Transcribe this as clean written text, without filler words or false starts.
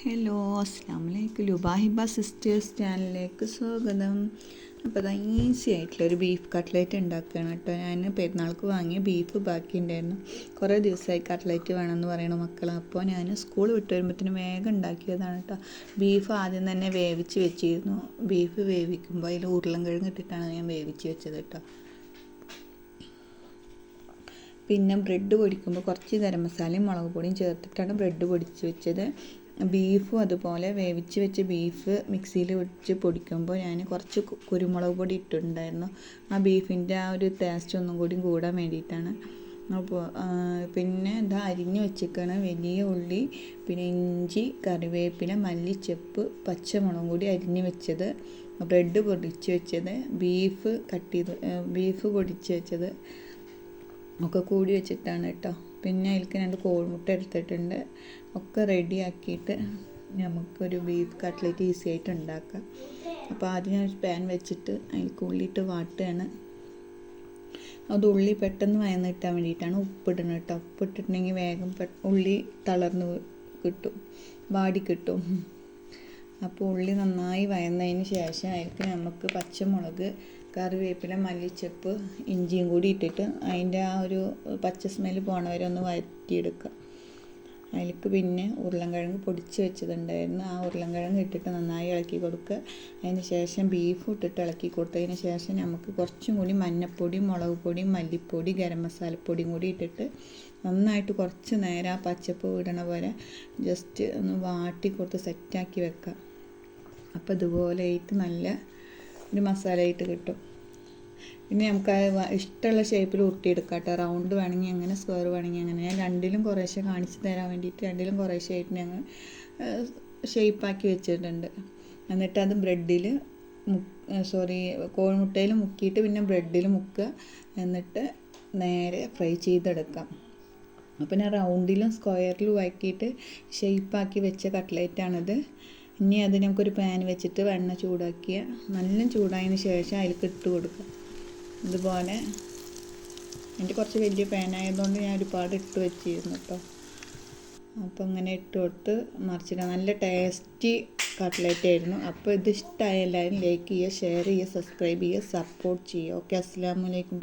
Hello, അസ്സാം വലൈക്കും. ലുബാഹിബ sisters ചാനലിലേക്ക് സ്വാഗതം. അപ്പോൾ അത് ഈസി ആയിട്ടുള്ളൊരു ബീഫ് കട്ട്ലേറ്റ് ഉണ്ടാക്കുകയാണ് കേട്ടോ. ഞാൻ പെരുന്നാൾക്ക് വാങ്ങിയ ബീഫ് ബാക്കി ഉണ്ടായിരുന്നു. കുറേ ദിവസമായി കട്ട്ലേറ്റ് വേണമെന്ന് പറയണ മക്കൾ. അപ്പോൾ ഞാൻ സ്കൂൾ വിട്ട് വരുമ്പോഴത്തേനും വേഗം ഉണ്ടാക്കിയതാണ് കേട്ടോ. ബീഫ് ആദ്യം തന്നെ വേവിച്ച് വെച്ചിരുന്നു. ബീഫ് വേവിക്കുമ്പോൾ അതിൽ ഉരുളൻകിഴങ്ങ് ഇട്ടിട്ടാണ് ഞാൻ വേവിച്ച് വെച്ചത് കേട്ടോ. പിന്നെ ബ്രെഡ് പൊടിക്കുമ്പോൾ കുറച്ച് ഗരം മസാലയും മുളക് പൊടിയും ചേർത്തിട്ടാണ് ബ്രെഡ് പൊടിച്ച് വെച്ചത്. ബീഫും അതുപോലെ വേവിച്ച് വെച്ച ബീഫ് മിക്സിയിൽ വെച്ച് പൊടിക്കുമ്പോൾ ഞാൻ കുറച്ച് കുരുമുളക് പൊടി ഇട്ടിട്ടുണ്ടായിരുന്നു. ആ ബീഫിൻ്റെ ആ ഒരു ടേസ്റ്റ് ഒന്നും കൂടി കൂടാൻ വേണ്ടിയിട്ടാണ്. അപ്പോൾ പിന്നെ ഇതാ അരിഞ്ഞ് വെച്ചിരിക്കുകയാണ് വലിയ ഉള്ളി, പിന്നെ ഇഞ്ചി, കറിവേപ്പില, മല്ലിച്ചപ്പ്, പച്ചമുളകും കൂടി അരിഞ്ഞ് വെച്ചത്, ബ്രെഡ് പൊടിച്ച് വെച്ചത്, ബീഫ് പൊടിച്ച് വെച്ചത് ഒക്കെ കൂടി വെച്ചിട്ടാണ് കേട്ടോ. പിന്നെ അതിലേക്ക് 2 കോഴിമുട്ട എടുത്തിട്ടുണ്ട്. ഒക്കെ റെഡിയാക്കിയിട്ട് നമുക്കൊരു ബീഫ് കട്ട്ലേറ്റ് ഈസി ആയിട്ട് ഉണ്ടാക്കാം. അപ്പോൾ ആദ്യം ഞാൻ ഒരു പാൻ വെച്ചിട്ട് അതിലേക്ക് ഉള്ളിയിട്ട് വാട്ടുകയാണ്. അത് ഉള്ളി പെട്ടെന്ന് വയന്ന് കിട്ടാൻ വേണ്ടിയിട്ടാണ് ഉപ്പിടുന്നത് കേട്ടോ. ഉപ്പിട്ടിട്ടുണ്ടെങ്കിൽ വേഗം ഉള്ളി തളർന്ന് കിട്ടും, വാടി കിട്ടും. അപ്പോൾ ഉള്ളി നന്നായി വയന്നതിന് ശേഷം അതിലേക്ക് നമുക്ക് പച്ചമുളക്, കറിവേപ്പില, മല്ലിച്ചപ്പ്, ഇഞ്ചിയും കൂടി ഇട്ടിട്ട് അതിൻ്റെ ആ ഒരു പച്ച സ്മെല്ല് പോണ വരെ ഒന്ന് വഴറ്റിയെടുക്കുക. അതിലേക്ക് പിന്നെ ഉരുളൻകിഴങ്ങ് പൊടിച്ച് വെച്ചതുണ്ടായിരുന്നു. ആ ഉരുളൻകിഴങ്ങ് ഇട്ടിട്ട് നന്നായി ഇളക്കി കൊടുക്കുക. അതിന് ശേഷം ബീഫ് ഇട്ടിട്ട് ഇളക്കി കൊടുത്തതിന് ശേഷം നമുക്ക് കുറച്ചും കൂടി മഞ്ഞൾപ്പൊടി, മുളക് പൊടി, മല്ലിപ്പൊടി, ഗരം മസാലപ്പൊടിയും കൂടി ഇട്ടിട്ട് നന്നായിട്ട് കുറച്ച് നേരം ആ പച്ചപ്പ് വിടണ പോലെ ജസ്റ്റ് ഒന്ന് വാട്ടി കൊടുത്ത് സെറ്റാക്കി വെക്കാം. അപ്പോൾ ഇതുപോലെ ആയിട്ട് നല്ല ഒരു മസാലയായിട്ട് കിട്ടും. പിന്നെ നമുക്ക് ഇഷ്ടമുള്ള ഷേപ്പിൽ ഉരുട്ടിയെടുക്കാം കേട്ടോ. റൗണ്ട് വേണമെങ്കിൽ അങ്ങനെ, സ്ക്വയർ വേണമെങ്കിൽ അങ്ങനെ. ഞാൻ രണ്ടിലും കുറേശ്ശെ കാണിച്ച് തരാൻ വേണ്ടിയിട്ട് രണ്ടിലും കുറേശ്ശെ ആയിട്ട് ഞങ്ങൾ ഷേപ്പാക്കി വെച്ചിട്ടുണ്ട്. എന്നിട്ട് അത് കോഴിമുട്ടയിൽ മുക്കിയിട്ട് പിന്നെ ബ്രെഡിൽ മുക്കുക. എന്നിട്ട് നേരെ ഫ്രൈ ചെയ്തെടുക്കാം. അപ്പോൾ ഞാൻ റൗണ്ടിലും സ്ക്വയറിലും ആക്കിയിട്ട് ഷേപ്പാക്കി വെച്ച കട്ട്ലേറ്റാണിത്. ഇനി അത് നമുക്കൊരു പാൻ വെച്ചിട്ട് വെണ്ണ ചൂടാക്കിയ നല്ല ചൂടായതിന് ശേഷം അതിലേക്ക് ഇട്ട് കൊടുക്കുക. ഇതുപോലെ എൻ്റെ കുറച്ച് വലിയ പാനായതുകൊണ്ട് ഞാൻ ഒരുപാട് ഇട്ട് വെച്ചിരുന്നു കേട്ടോ. അപ്പോൾ ഇങ്ങനെ ഇട്ട് കൊടുത്ത് മറിച്ചിടാം. നല്ല ടേസ്റ്റി കട്ട്ലേറ്റ് ആയിരുന്നു. അപ്പോൾ ഇത് ഇഷ്ടമായ എല്ലാവരും ലൈക്ക് ചെയ്യുക, ഷെയർ ചെയ്യുക, സബ്സ്ക്രൈബ് ചെയ്യുക, സപ്പോർട്ട് ചെയ്യുക. ഓക്കെ, അസ്സലാമു അലൈക്കും.